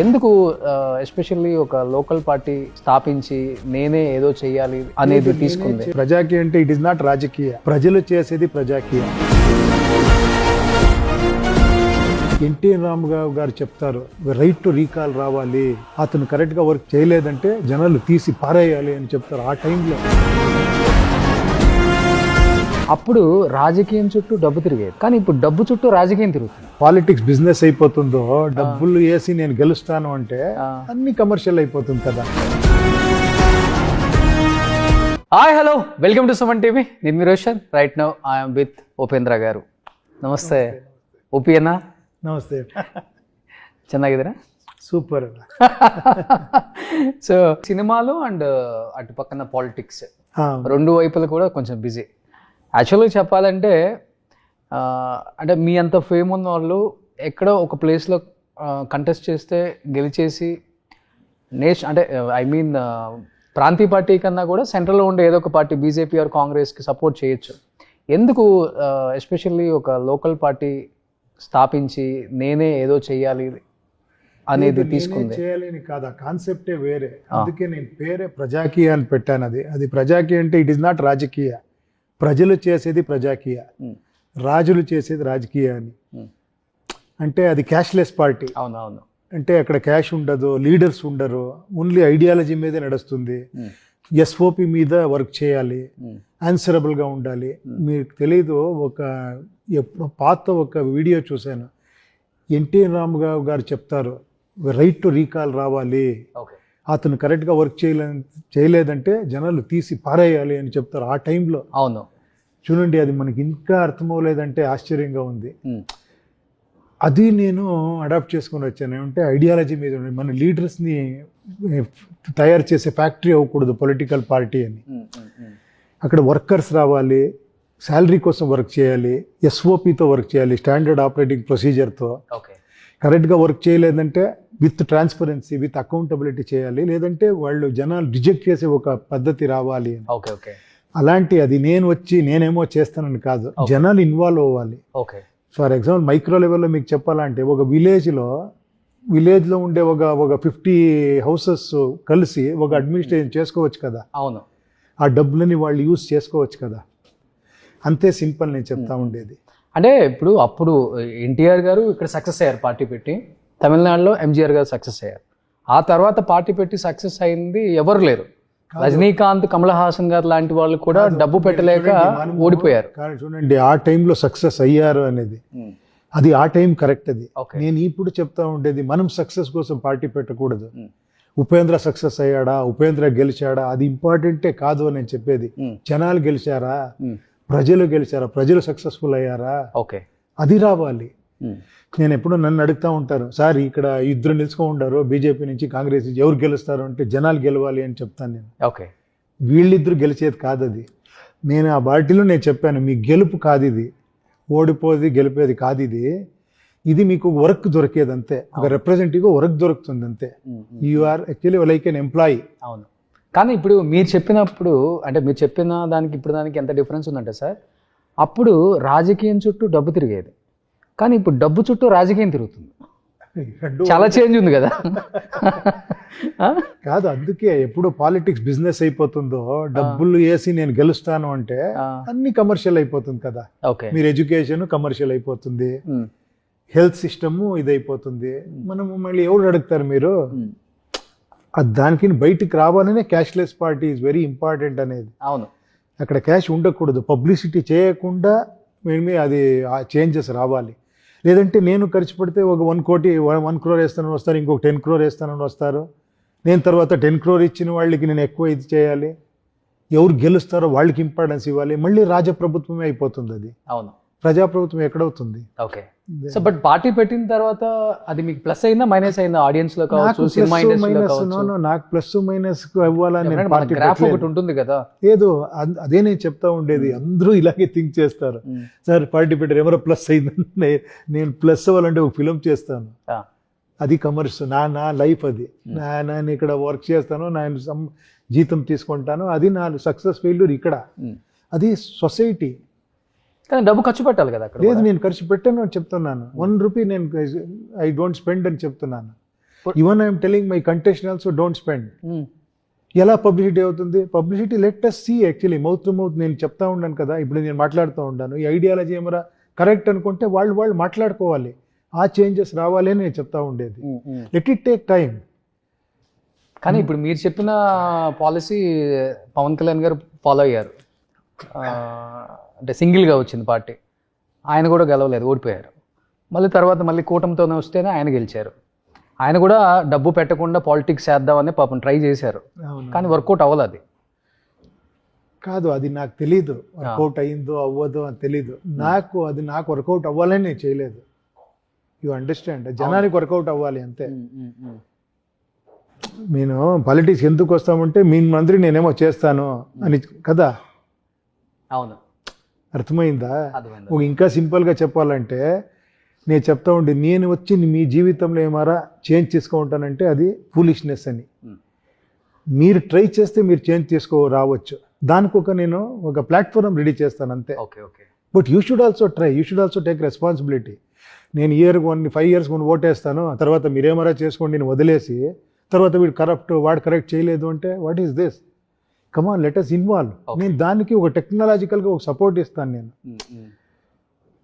ఎందుకు ఎస్పెషల్లీ ఒక local party స్థాపించి నేనే ఏదో చెయ్యాలి అనేది తీసుకుంది? ప్రజాకి అంటే ఇట్ ఇస్ నాట్ రాజకీయ, ప్రజలు చేసేది ప్రజాకీయ. ఎన్టీ రామారావు గారు చెప్తారు రైట్ టు రీకాల్ రావాలి, అతను కరెక్ట్ గా వర్క్ చేయలేదంటే జనాలు తీసి పారేయాలి అని చెప్తారు. ఆ టైంలో అప్పుడు రాజకీయం చుట్టూ డబ్బు తిరిగేది, కానీ ఇప్పుడు డబ్బు చుట్టూ రాజకీయం తిరుగుతుంది. పాలిటిక్స్ బిజినెస్ అయిపోతుందో, డబ్బులు వేసి నేను గెలుస్తాను అంటే అన్ని కమర్షియల్ అయిపోతుంది కదా. Hi hello, welcome to Suman TV. నేను మీ Roshan. Right now I'm with Upendra garu. నమస్తే ఓపీ అన్న. నమస్తే. ಚೆನ್ನಾಗಿದ್ದೀರಾ? సూపర్. సో సినిమాలు అండ్ అటు పక్కన పాలిటిక్స్ రెండు వైపులు కూడా కొంచెం బిజీ. యాక్చువల్గా చెప్పాలంటే అంటే మీ అంత ఫేమ్ ఉన్న వాళ్ళు ఎక్కడో ఒక ప్లేస్లో కంటెస్ట్ చేస్తే గెలిచేసి అంటే ఐ మీన్ ప్రాంతీయ పార్టీ కన్నా కూడా సెంట్రల్లో ఉండే ఏదో ఒక పార్టీ బీజేపీ ఆర్ కాంగ్రెస్కి సపోర్ట్ చేయొచ్చు. ఎందుకు ఎస్పెషల్లీ ఒక లోకల్ పార్టీ స్థాపించి నేనే ఏదో చెయ్యాలి అనేది తీసుకుంది? చేయాలని కాదు, ఆ కాన్సెప్టే వేరే. అందుకే నేను పేరే ప్రజాకీయ అని పెట్టాను. అది ప్రజాకీయ అంటే ఇట్ ఇస్ నాట్ రాజకీయ, ప్రజలు చేసేది ప్రజాకీయ, రాజులు చేసేది రాజకీయ అని. అంటే అది క్యాష్లెస్ పార్టీ. అవునవును. అంటే అక్కడ క్యాష్ ఉండదు, లీడర్స్ ఉండరు, ఓన్లీ ఐడియాలజీ మీదే నడుస్తుంది. ఎస్ఓపి మీద వర్క్ చేయాలి, ఆన్సరబుల్గా ఉండాలి. మీకు తెలీదు, పాత ఒక వీడియో చూశాను. ఎన్టీ రామారావు గారు చెప్తారు రైట్ టు రీకాల్ రావాలి, అతను కరెక్ట్గా వర్క్ చేయలేదంటే జనాలు తీసి పారేయాలి అని చెప్తారు. ఆ టైంలో అవును చూడండి, అది మనకి ఇంకా అర్థం అవ్వలేదంటే ఆశ్చర్యంగా ఉంది. అది నేను అడాప్ట్ చేసుకొని వచ్చాను. ఏమంటే ఐడియాలజీ మీద మన లీడర్స్ని తయారు చేసే ఫ్యాక్టరీ అవ్వకూడదు పొలిటికల్ పార్టీ అని. అక్కడ వర్కర్స్ రావాలి, శాలరీ కోసం వర్క్ చేయాలి, ఎస్ఓపితో వర్క్ చేయాలి, స్టాండర్డ్ ఆపరేటింగ్ ప్రొసీజర్తో. కరెక్ట్గా వర్క్ చేయలేదంటే విత్ ట్రాన్స్పరెన్సీ, విత్ అకౌంటబిలిటీ చేయాలి, లేదంటే వాళ్ళు జనాలు రిజెక్ట్ చేసే ఒక పద్ధతి రావాలి. అలాంటి అది నేనేమో చేస్తానని కాదు, జనాలు ఇన్వాల్వ్ అవ్వాలి. ఫర్ ఎగ్జాంపుల్ మైక్రో లెవెల్లో మీకు చెప్పాలంటే ఒక విలేజ్లో ఉండే ఒక 50 హౌసెస్ కలిసి ఒక అడ్మినిస్ట్రేషన్ చేసుకోవచ్చు కదా. అవును, ఆ డబ్బులని వాళ్ళు యూజ్ చేసుకోవచ్చు కదా. అంతే సింపుల్ నేను చెప్తా ఉండేది. అంటే ఇప్పుడు అప్పుడు ఎన్టీఆర్ గారు ఇక్కడ సక్సెస్ అయ్యారు పార్టీ పెట్టి, తమిళనాడులో ఎంజీఆర్ గారు సక్సెస్ అయ్యారు. ఆ తర్వాత పార్టీ పెట్టి సక్సెస్ అయింది ఎవరు లేరు. రజనీకాంత్, కమల్ హాసన్ గారు లాంటి వాళ్ళు కూడా డబ్బు పెట్టలేక ఓడిపోయారు. కానీ చూడండి, ఆ టైంలో సక్సెస్ అయ్యారు అనేది అది ఆ టైం కరెక్ట్. అది నేను ఇప్పుడు చెప్తా ఉండేది, మనం సక్సెస్ కోసం పార్టీ పెట్టకూడదు. ఉపేంద్ర సక్సెస్ అయ్యాడా, ఉపేంద్ర గెలిచాడా, అది ఇంపార్టెంటే కాదు అని నేను చెప్పేది. జనాలు గెలిచారా, ప్రజలు గెలిచారా, ప్రజలు సక్సెస్ఫుల్ అయ్యారా, అది రావాలి. నేను ఎప్పుడు నన్ను అడుగుతూ ఉంటారు, సార్ ఇక్కడ ఇద్దరు నిలుచుకొని ఉంటారు బీజేపీ నుంచి కాంగ్రెస్ నుంచి, ఎవరు గెలుస్తారు అంటే జనాలు గెలవాలి అని చెప్తాను నేను. వీళ్ళిద్దరు గెలిచేది కాదు అది. నేను ఆ పార్టీలో నేను చెప్పాను, మీ గెలుపు కాదు ఇది, ఓడిపోది గెలిపేది కాదు ఇది. ఇది మీకు వర్క్ దొరికేది అంతే, ఒక రిప్రజెంటేటివ్ వర్క్ దొరుకుతుంది అంతే. You are actually like an employee. అవును, కానీ ఇప్పుడు మీరు చెప్పినప్పుడు అంటే మీరు చెప్పిన దానికి ఇప్పుడు దానికి ఎంత డిఫరెన్స్ ఉందంటే సార్, అప్పుడు రాజకీయం చుట్టూ డబ్బు తిరిగేది, కానీ ఇప్పుడు డబ్బు చుట్టూ రాజకీయం తిరుగుతుంది. చాలా చేంజ్ ఉంది కదా. కాదు, అందుకే ఎప్పుడు పాలిటిక్స్ బిజినెస్ అయిపోతుందో, డబ్బులు వేసి నేను గెలుస్తాను అంటే అన్ని కమర్షియల్ అయిపోతుంది కదా. మీరు ఎడ్యుకేషన్ కమర్షియల్ అయిపోతుంది, హెల్త్ సిస్టమ్ ఇదైపోతుంది. మనము మళ్ళీ ఎవరు అడుగుతారు మీరు? దానికి బయటికి రావాలనే cashless party is very important అనేది. అవును, అక్కడ క్యాష్ ఉండకూడదు, పబ్లిసిటీ చేయకుండా అది చేంజెస్ రావాలి. లేదంటే నేను ఖర్చు పెడితే ఒక 1 crore వేస్తానని వస్తారు, ఇంకొక 10 crore వేస్తానని వస్తారు. నేను తర్వాత 10 crore ఇచ్చిన వాళ్ళకి నేను ఎక్కువ ఇది చేయాలి, ఎవరు గెలుస్తారో వాళ్ళకి ఇంపార్టెన్స్ ఇవ్వాలి. మళ్ళీ రాజప్రభుత్వమే అయిపోతుంది అది. అవును, ప్రజాప్రభుత్వం ఎక్కడవుతుంది? సో బట్ పార్టీ పెట్టిన తర్వాత అది మీకు ప్లస్ అయిందా మైనస్ అయిందా? ఆడియన్స్ లో కావచ్చు, సినిమా ఇండస్ట్రీలో కావచ్చు. నాకు ప్లస్ మైనస్ అవ్వాలని గ్రాఫ్ ఒకటి ఉంటుంది కదా. ఏదో అదే నేను చెప్తా ఉండేది. అందరూ ఇలాగే థింక్ చేస్తారు, సార్ పార్టీ పెట్టారు ఎవరో ప్లస్ అయిందంటే నేను ప్లస్ అవ్వాలంటే ఒక ఫిలిం చేస్తాను, అది కమర్స్, నా లైఫ్ అది. నేను ఇక్కడ వర్క్ చేస్తాను, నేను జీతం తీసుకుంటాను, అది నా సక్సెస్ ఫెయిల్యూర్ ఇక్కడ. అది సొసైటీ. కానీ డబ్బు ఖర్చు పెట్టాలి కదా. లేదు, నేను ఖర్చు పెట్టాను అని చెప్తున్నాను. 1 రూపీ నేను ఐ డోంట్ స్పెండ్ అని చెప్తున్నాను. Even I'm telling my contestant also don't spend. ఎలా పబ్లిసిటీ అవుతుంది? Publicity let us see actually mouth to mouth. నేను చెప్తా ఉన్నాను కదా, ఇప్పుడు నేను మాట్లాడుతూ ఉన్నాను, ఈ ఐడియాలజీ ఏమరా కరెక్ట్ అనుకుంటే వాళ్ళు మాట్లాడుకోవాలి, ఆ చేంజెస్ రావాలి అని నేను చెప్తా ఉండేది. Let it take time. కానీ ఇప్పుడు మీరు చెప్పిన పాలసీ పవన్ కళ్యాణ్ గారు ఫాలో అయ్యారు. అంటే సింగిల్గా వచ్చింది పార్టీ, ఆయన కూడా గెలవలేదు, ఓడిపోయారు. మళ్ళీ తర్వాత మళ్ళీ కూటమితోనే వస్తేనే ఆయన గెలిచారు. ఆయన కూడా డబ్బు పెట్టకుండా పాలిటిక్స్ చేద్దామని పాపం ట్రై చేశారు, కానీ వర్కౌట్ అవ్వదు. అది కాదు, అది నాకు తెలీదు వర్కౌట్ అయ్యిందో అవ్వదో అని తెలీదు. నాకు వర్కౌట్ అవ్వాలని నేను చేయలేదు. You understand? జనానికి వర్కౌట్ అవ్వాలి అంతే. నేను పాలిటిక్స్ ఎందుకు వస్తామంటే మీ మంత్రి నేనేమో చేస్తాను అని కదా. అవును, అర్థమైందా? ఇంకా సింపుల్గా చెప్పాలంటే నేను చెప్తా ఉండే, నేను వచ్చి మీ జీవితంలో ఏమారా చేంజ్ చేసుకుంటానంటే అది ఫూలిష్నెస్ అని. మీరు ట్రై చేస్తే మీరు చేంజ్ రావచ్చు. దానికి నేను ఒక ప్లాట్ఫామ్ రెడీ చేస్తాను అంతే. But you should also try, you should also take responsibility. నేను 5 years ఓటేస్తాను, ఆ తర్వాత మీరేమరా చేసుకోండి నేను వదిలేసి, తర్వాత వాడు కరెక్ట్ చేయలేదు అంటే what is this? Come on, let us involve. నేను దానికి ఒక టెక్నాలజికల్గా ఒక సపోర్ట్ ఇస్తాను. నేను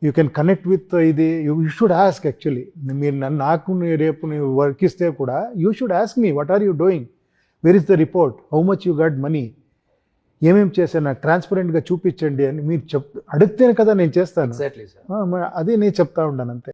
యూ కెన్ కనెక్ట్ విత్ ఇది. You should ask actually. మీరు నాకు రేపు వర్క్ ఇస్తే కూడా you should ask me what are you doing, where is the report, how much you got money, ఏమేమి చేశాను నాకు ట్రాన్స్పరెంట్గా చూపించండి అని మీరు అడిగితేనే కదా నేను చేస్తాను. అదే నేను చెప్తా ఉన్నాను అంతే.